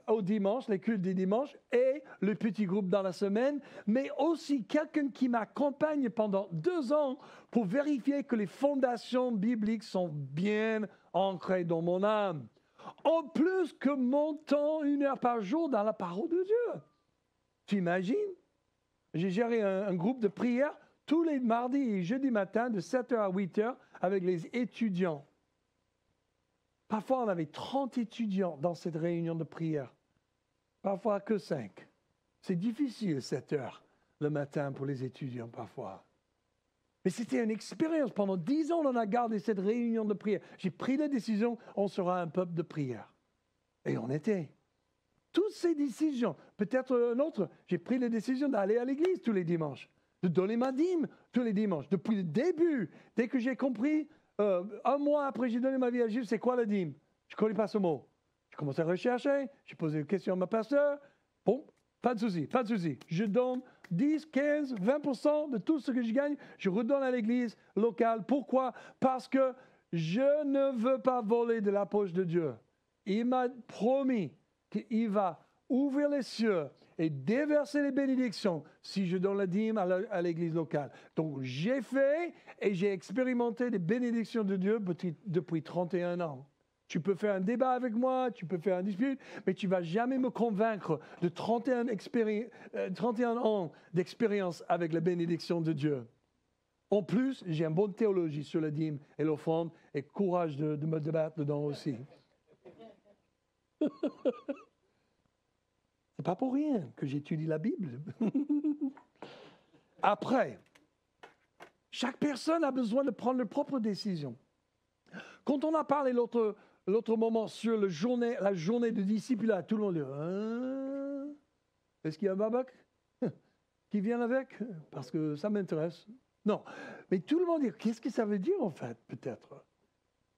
au dimanche, les cultes du dimanche et le petit groupe dans la semaine, mais aussi quelqu'un qui m'accompagne pendant 2 ans pour vérifier que les fondations bibliques sont bien ancrées dans mon âme. En plus que mon temps 1 heure par jour dans la parole de Dieu. Tu imagines? J'ai géré un groupe de prière tous les mardis et jeudis matin de 7h à 8h avec les étudiants. Parfois, on avait 30 étudiants dans cette réunion de prière. Parfois, que 5. C'est difficile, 7 heures le matin pour les étudiants, parfois. Mais c'était une expérience. Pendant 10 ans, on a gardé cette réunion de prière. J'ai pris la décision, on sera un peuple de prière. Et on était. Toutes ces décisions, peut-être un autre, j'ai pris la décision d'aller à l'église tous les dimanches, de donner ma dîme tous les dimanches. Depuis le début, dès que j'ai compris, 1 mois après j'ai donné ma vie à Jésus, c'est quoi la dîme? Je ne connais pas ce mot. Je commence à rechercher, j'ai posé une question à ma pasteur. Bon, pas de souci, pas de souci. Je donne 10, 15, 20% de tout ce que je gagne, je redonne à l'église locale. Pourquoi? Parce que je ne veux pas voler de la poche de Dieu. Il m'a promis qu'il va ouvrir les cieux et déverser les bénédictions si je donne la dîme à l'église locale. Donc j'ai fait et j'ai expérimenté les bénédictions de Dieu depuis 31 ans. Tu peux faire un débat avec moi, tu peux faire un dispute, mais tu ne vas jamais me convaincre de 31 ans d'expérience avec la bénédiction de Dieu. En plus, j'ai une bonne théologie sur la dîme et l'offrande et courage de me débattre dedans aussi. C'est pas pour rien que j'étudie la Bible. Après, chaque personne a besoin de prendre ses propres décisions. Quand on a parlé l'autre moment sur la journée de discipulat, tout le monde dit est-ce qu'il y a un babac qui vient avec? Parce que ça m'intéresse. Non, mais tout le monde dit qu'est-ce que ça veut dire en fait, peut-être?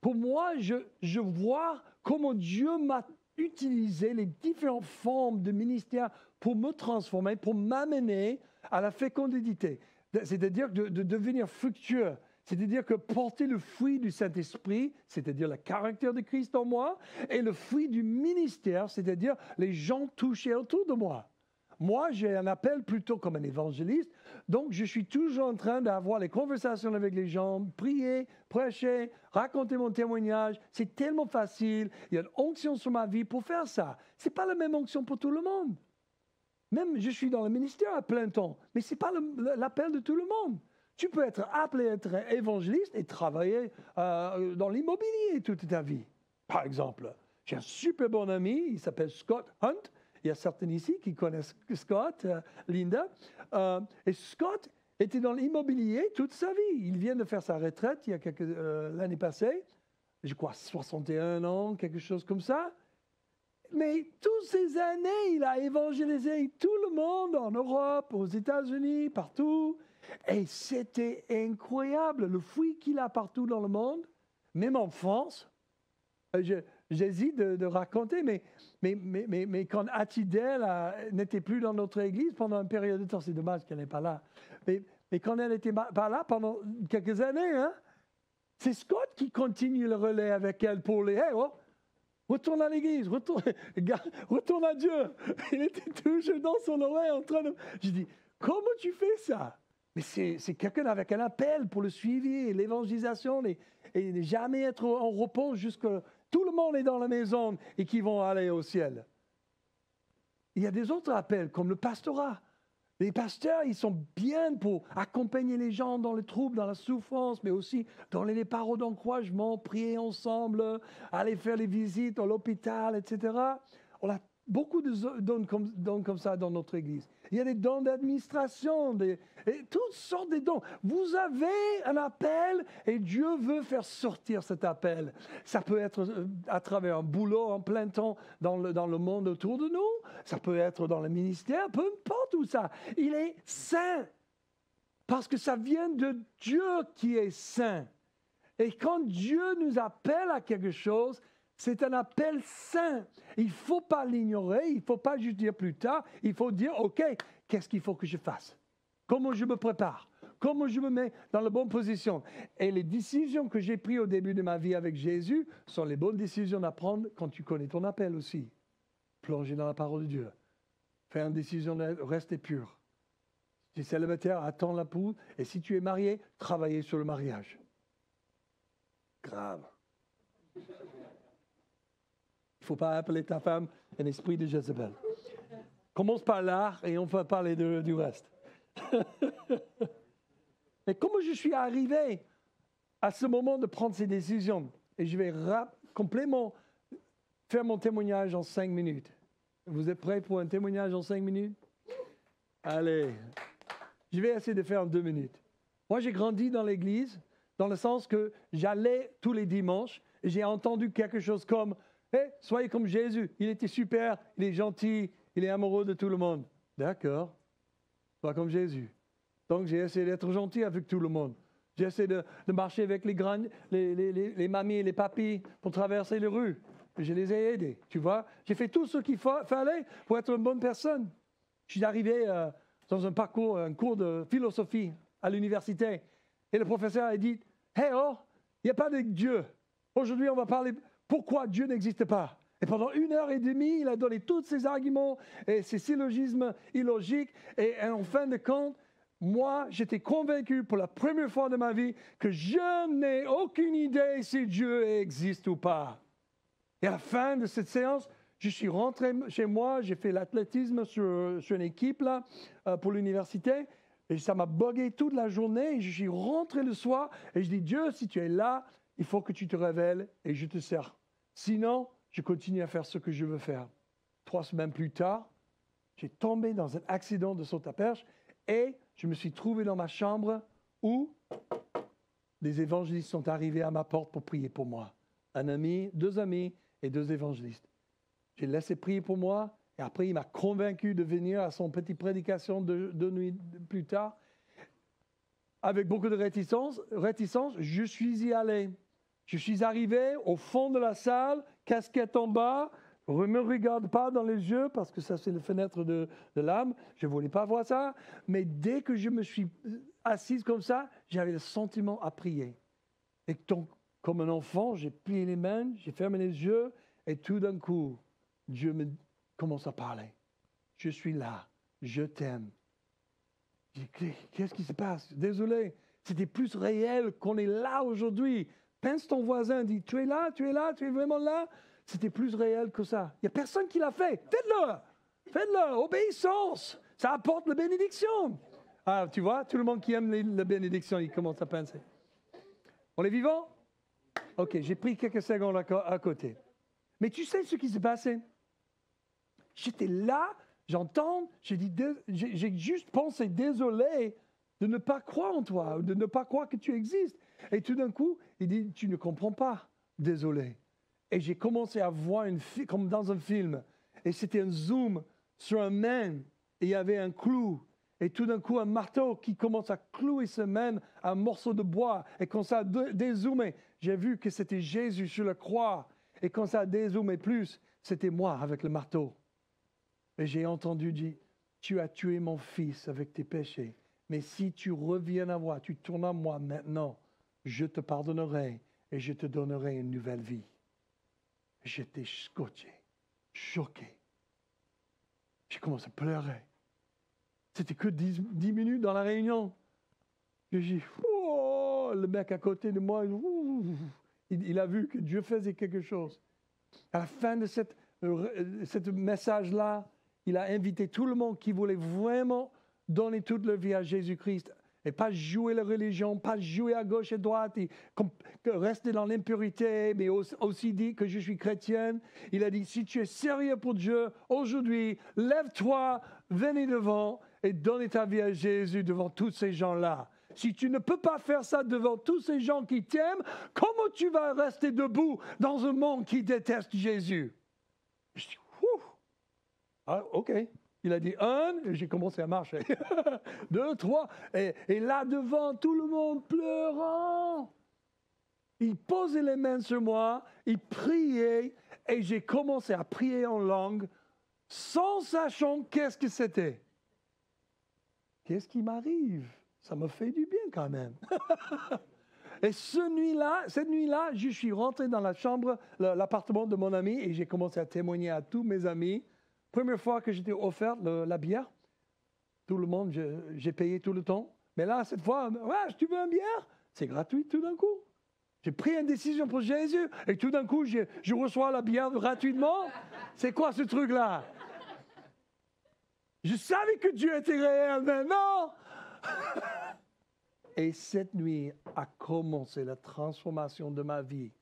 Pour moi, je vois comment Dieu m'a utilisé les différentes formes de ministère pour me transformer, pour m'amener à la fécondité. C'est-à-dire de devenir fructueux. C'est-à-dire que porter le fruit du Saint-Esprit, c'est-à-dire le caractère de Christ en moi, et le fruit du ministère, c'est-à-dire les gens touchés autour de moi. Moi, j'ai un appel plutôt comme un évangéliste, donc je suis toujours en train d'avoir les conversations avec les gens, prier, prêcher, raconter mon témoignage. C'est tellement facile, il y a une onction sur ma vie pour faire ça. Ce n'est pas la même onction pour tout le monde. Même je suis dans le ministère à plein temps, mais ce n'est pas l'appel de tout le monde. Tu peux être appelé à être évangéliste et travailler dans l'immobilier toute ta vie. Par exemple, j'ai un super bon ami, il s'appelle Scott Hunt. Il y a certains ici qui connaissent Scott, Linda. Et Scott était dans l'immobilier toute sa vie. Il vient de faire sa retraite il y a l'année passée. Je crois 61 ans, quelque chose comme ça. Mais toutes ces années, il a évangélisé tout le monde en Europe, aux États-Unis, partout. Et c'était incroyable, le fruit qu'il a partout dans le monde, même en France. J'hésite de raconter, mais quand Atidel n'était plus dans notre église pendant une période de temps, c'est dommage qu'elle n'est pas là, mais quand elle n'était pas là pendant quelques années, c'est Scott qui continue le relais avec elle pour les retourne à l'église, retourne à Dieu. Il était toujours dans son oreille en train de... Je dis, comment tu fais ça? Mais c'est quelqu'un avec un appel pour le suivi, l'évangélisation, et jamais être en repos jusqu'à... Tout le monde est dans la maison et qui vont aller au ciel. Il y a des autres appels, comme le pastorat. Les pasteurs, ils sont bien pour accompagner les gens dans le trouble, dans la souffrance, mais aussi donner les paroles d'encouragement, prier ensemble, aller faire les visites à l'hôpital, etc. On a beaucoup de dons comme ça dans notre Église. Il y a des dons d'administration, et toutes sortes de dons. Vous avez un appel et Dieu veut faire sortir cet appel. Ça peut être à travers un boulot en plein temps dans le monde autour de nous. Ça peut être dans le ministère, peu importe où ça. Il est saint parce que ça vient de Dieu qui est saint. Et quand Dieu nous appelle à quelque chose, c'est un appel saint. Il ne faut pas l'ignorer, il ne faut pas juste dire plus tard, il faut dire, OK, qu'est-ce qu'il faut que je fasse? Comment je me prépare? Comment je me mets dans la bonne position? Et les décisions que j'ai prises au début de ma vie avec Jésus sont les bonnes décisions à prendre quand tu connais ton appel aussi. Plonger dans la parole de Dieu. Faire une décision de rester pur. Si tu es célibataire, attends la poule. Et si tu es marié, travailler sur le mariage. Grave. Il ne faut pas appeler ta femme un esprit de Jézabel. Commence par là et on va parler du reste. Mais comment je suis arrivé à ce moment de prendre ces décisions? Et je vais complètement faire mon témoignage en 5 minutes. Vous êtes prêts pour un témoignage en 5 minutes? Allez, je vais essayer de faire en 2 minutes. Moi, j'ai grandi dans l'église, dans le sens que j'allais tous les dimanches et j'ai entendu quelque chose comme hey, « Soyez comme Jésus, il était super, il est gentil, il est amoureux de tout le monde. » D'accord, sois comme Jésus. Donc, j'ai essayé d'être gentil avec tout le monde. J'ai essayé de marcher avec les mamies et les papis pour traverser les rues. Je les ai aidés, tu vois. J'ai fait tout ce qu'il fallait pour être une bonne personne. Je suis arrivé dans un cours de philosophie à l'université. Et le professeur a dit, « Hey, oh, il n'y a pas de Dieu. Aujourd'hui, on va parler pourquoi Dieu n'existe pas. » Et pendant 1h30, il a donné tous ses arguments et ses syllogismes illogiques. Et en fin de compte, moi, j'étais convaincu pour la première fois de ma vie que je n'ai aucune idée si Dieu existe ou pas. Et à la fin de cette séance, je suis rentré chez moi, j'ai fait l'athlétisme sur une équipe là, pour l'université. Et ça m'a bugué toute la journée. Et je suis rentré le soir et je dis, Dieu, si tu es là, il faut que tu te révèles et je te sers. Sinon, je continue à faire ce que je veux faire. 3 semaines plus tard, j'ai tombé dans un accident de saut à perche et je me suis trouvé dans ma chambre où des évangélistes sont arrivés à ma porte pour prier pour moi. Un ami, 2 amis et 2 évangélistes. J'ai laissé prier pour moi et après il m'a convaincu de venir à son petite prédication de nuit plus tard. Avec beaucoup de réticence, je suis y allé. Je suis arrivé au fond de la salle, casquette en bas. Ne me regarde pas dans les yeux parce que ça c'est la fenêtre de l'âme. Je ne voulais pas voir ça. Mais dès que je me suis assise comme ça, j'avais le sentiment à prier. Et donc, comme un enfant, j'ai plié les mains, j'ai fermé les yeux et tout d'un coup, Dieu me commence à parler. Je suis là, je t'aime. Qu'est-ce qui se passe? Désolé, c'était plus réel qu'on est là aujourd'hui. Pince ton voisin, dis, tu es là, tu es vraiment là. C'était plus réel que ça. Il n'y a personne qui l'a fait. Faites-le, obéissance. Ça apporte la bénédiction. Ah, tu vois, tout le monde qui aime la bénédiction, il commence à penser. On est vivant? Ok, j'ai pris quelques secondes à côté. Mais tu sais ce qui s'est passé? J'étais là, j'entends, j'ai juste pensé désolé de ne pas croire en toi, de ne pas croire que tu existes. Et tout d'un coup, il dit, tu ne comprends pas, désolé. Et j'ai commencé à voir comme dans un film. Et c'était un zoom sur un main. Et il y avait un clou. Et tout d'un coup, un marteau qui commence à clouer ce main à un morceau de bois. Et quand ça a dézoomé, j'ai vu que c'était Jésus sur la croix. Et quand ça a dézoomé plus, c'était moi avec le marteau. Et j'ai entendu dire, tu as tué mon fils avec tes péchés. Mais si tu reviens à moi, tu tournes à moi maintenant, je te pardonnerai et je te donnerai une nouvelle vie. J'étais scotché, choqué. J'ai commencé à pleurer. C'était que 10 minutes dans la réunion. J'ai dit, oh, le mec à côté de moi, il a vu que Dieu faisait quelque chose. À la fin de ce message-là, il a invité tout le monde qui voulait vraiment donner toute leur vie à Jésus-Christ Et pas jouer la religion, pas jouer à gauche et droite, et rester dans l'impurité, mais aussi dit que je suis chrétienne. Il a dit, si tu es sérieux pour Dieu, aujourd'hui, lève-toi, venez devant et donne ta vie à Jésus devant tous ces gens-là. Si tu ne peux pas faire ça devant tous ces gens qui t'aiment, comment tu vas rester debout dans un monde qui déteste Jésus? Je dis, ouf! Ah, OK. Il a dit 1, et j'ai commencé à marcher. 2, 3, et là devant, tout le monde pleurant. Il posait les mains sur moi, il priait, et j'ai commencé à prier en langue, sans sachant qu'est-ce que c'était. Qu'est-ce qui m'arrive? Ça me fait du bien quand même. Et cette nuit-là, je suis rentré dans la chambre, l'appartement de mon ami, et j'ai commencé à témoigner à tous mes amis. Première fois que j'étais offert la bière, tout le monde, j'ai payé tout le temps. Mais là, cette fois, ouais, tu veux une bière? C'est gratuit tout d'un coup. J'ai pris une décision pour Jésus et tout d'un coup, je reçois la bière gratuitement. C'est quoi ce truc-là? Je savais que Dieu était réel, mais non! Et cette nuit a commencé la transformation de ma vie.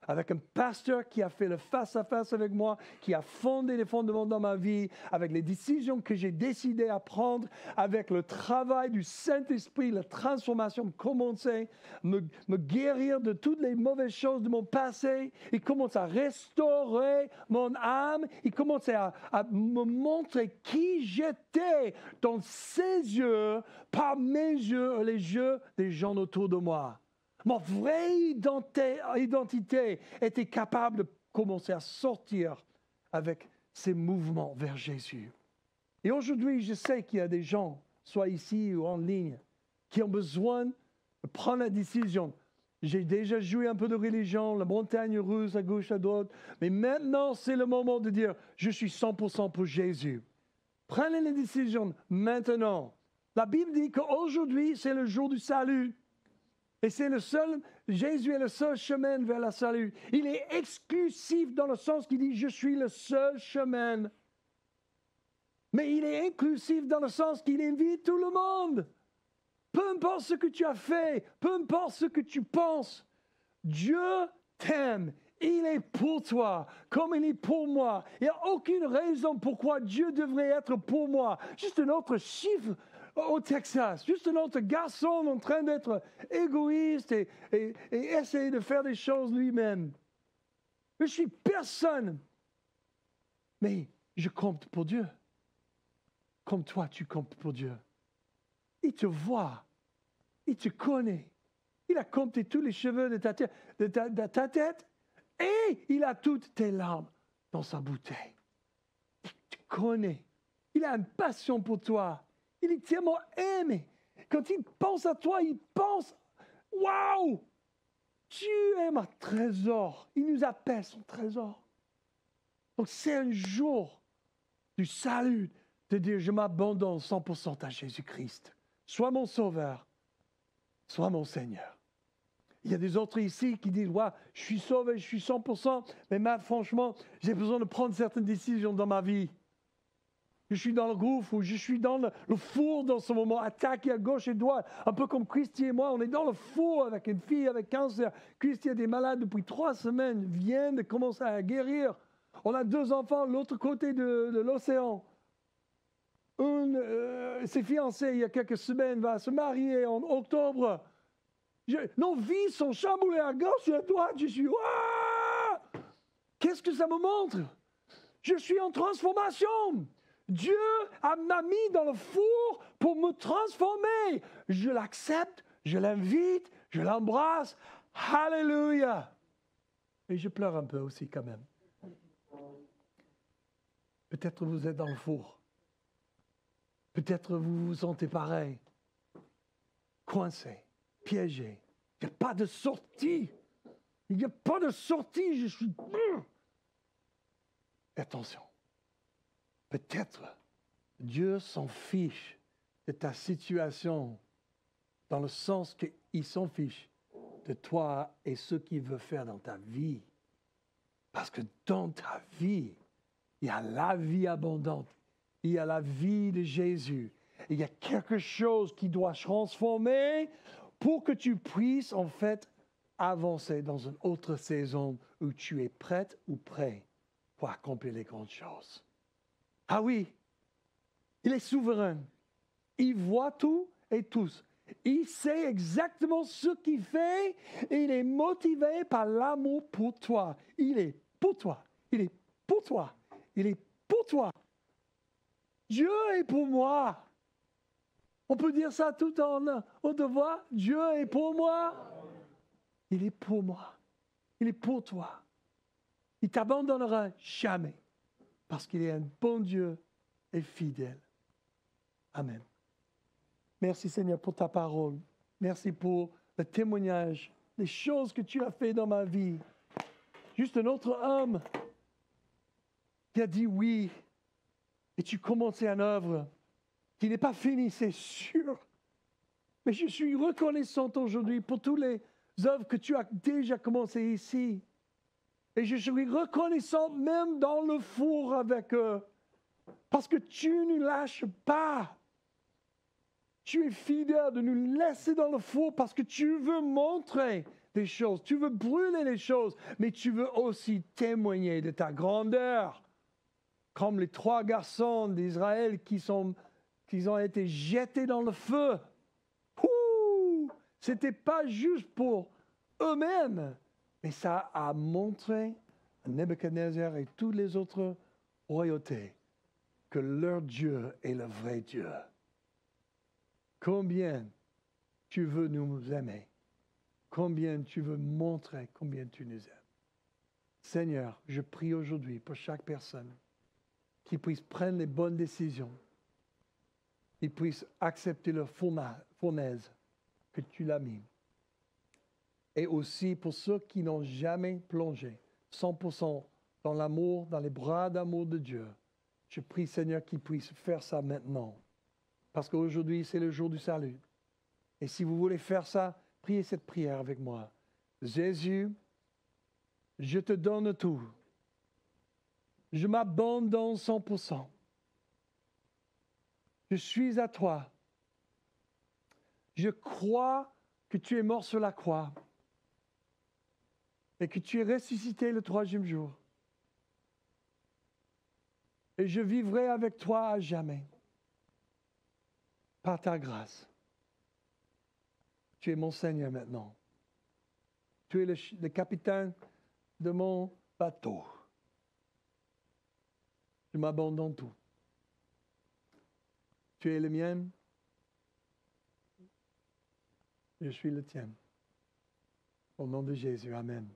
Avec un pasteur qui a fait le face-à-face avec moi, qui a fondé les fondements dans ma vie, avec les décisions que j'ai décidé à prendre, avec le travail du Saint-Esprit, la transformation commençait, me guérir de toutes les mauvaises choses de mon passé. Il commence à restaurer mon âme. Il commence à me montrer qui j'étais dans ses yeux, pas mes yeux, les yeux des gens autour de moi. Mon vraie identité était capable de commencer à sortir avec ces mouvements vers Jésus. Et aujourd'hui, je sais qu'il y a des gens, soit ici ou en ligne, qui ont besoin de prendre la décision. J'ai déjà joué un peu de religion, la montagne russe à gauche, à droite, mais maintenant, c'est le moment de dire, je suis 100% pour Jésus. Prenez les décisions maintenant. La Bible dit qu'aujourd'hui, c'est le jour du salut. Et c'est Jésus est le seul chemin vers le salut. Il est exclusif dans le sens qu'il dit, je suis le seul chemin. Mais il est inclusif dans le sens qu'il invite tout le monde. Peu importe ce que tu as fait, peu importe ce que tu penses, Dieu t'aime. Il est pour toi, comme il est pour moi. Il n'y a aucune raison pourquoi Dieu devrait être pour moi. Juste un autre chiffre au Texas, juste un autre garçon en train d'être égoïste et essayer de faire des choses lui-même. Je suis personne, mais je compte pour Dieu. Comme toi, tu comptes pour Dieu. Il te voit, il te connaît. Il a compté tous les cheveux de ta tête et il a toutes tes larmes dans sa bouteille. Il te connaît. Il a une passion pour toi. Il est tellement aimé. Quand il pense à toi, il pense, waouh, tu es mon trésor. Il nous appelle son trésor. Donc c'est un jour du salut de dire, je m'abandonne 100% à Jésus-Christ. Sois mon sauveur, sois mon Seigneur. Il y a des autres ici qui disent, ouais, je suis sauvé, je suis 100%, mais franchement, j'ai besoin de prendre certaines décisions dans ma vie. Je suis dans le gouffre ou je suis dans le four dans ce moment, attaqué à gauche et à droite. Un peu comme Christy et moi, on est dans le four avec une fille avec cancer. Christy a des malades depuis 3 semaines, vient de commencer à guérir. On a 2 enfants de l'autre côté de l'océan. S'est fiancée il y a quelques semaines, va se marier en octobre. Nos vies sont chamboulées à gauche et à droite. Je suis, ouah! Qu'est-ce que ça me montre? Je suis en transformation. Dieu m'a mis dans le four pour me transformer. Je l'accepte, je l'invite, je l'embrasse. Alléluia. Et je pleure un peu aussi quand même. Peut-être vous êtes dans le four. Peut-être vous vous sentez pareil. Coincé, piégé. Il n'y a pas de sortie. Il n'y a pas de sortie. Je suis... Attention. Peut-être Dieu s'en fiche de ta situation dans le sens qu'il s'en fiche de toi et ce qu'il veut faire dans ta vie. Parce que dans ta vie, il y a la vie abondante. Il y a la vie de Jésus. il y a quelque chose qui doit transformer pour que tu puisses en fait avancer dans une autre saison où tu es prête ou prêt pour accomplir les grandes choses. Ah oui, il est souverain. Il voit tout et tous. Il sait exactement ce qu'il fait et il est motivé par l'amour pour toi. Il est pour toi. Il est pour toi. Il est pour toi. Dieu est pour moi. On peut dire ça tout en haute voix. Dieu est pour moi. Il est pour moi. Il est pour toi. Il ne t'abandonnera jamais parce qu'il est un bon Dieu et fidèle. Amen. Merci Seigneur pour ta parole. Merci pour le témoignage, les choses que tu as fait dans ma vie. Juste un autre homme qui a dit oui et tu commençais une œuvre qui n'est pas finie, c'est sûr. Mais je suis reconnaissante aujourd'hui pour toutes les œuvres que tu as déjà commencées ici. Et je suis reconnaissante même dans le four avec eux. Parce que tu ne lâches pas. Tu es fidèle de nous laisser dans le four parce que tu veux montrer des choses. Tu veux brûler les choses. Mais tu veux aussi témoigner de ta grandeur. Comme les 3 garçons d'Israël qui ont été jetés dans le feu. Ce n'était pas juste pour eux-mêmes, mais ça a montré à Nebuchadnezzar et toutes les autres royautés que leur Dieu est le vrai Dieu. Combien tu veux nous aimer, combien tu veux montrer combien tu nous aimes. Seigneur, je prie aujourd'hui pour chaque personne qui puisse prendre les bonnes décisions, qui puisse accepter leur fournaise que tu l'as mis. Et aussi pour ceux qui n'ont jamais plongé 100% dans l'amour, dans les bras d'amour de Dieu. Je prie, Seigneur, qu'ils puissent faire ça maintenant. Parce qu'aujourd'hui, c'est le jour du salut. Et si vous voulez faire ça, priez cette prière avec moi. Jésus, je te donne tout. Je m'abandonne 100%. Je suis à toi. Je crois que tu es mort sur la croix et que tu es ressuscité le 3e jour. Et je vivrai avec toi à jamais, par ta grâce. Tu es mon Seigneur maintenant. Tu es le capitaine de mon bateau. Je m'abandonne tout. Tu es le mien. Je suis le tien. Au nom de Jésus, amen.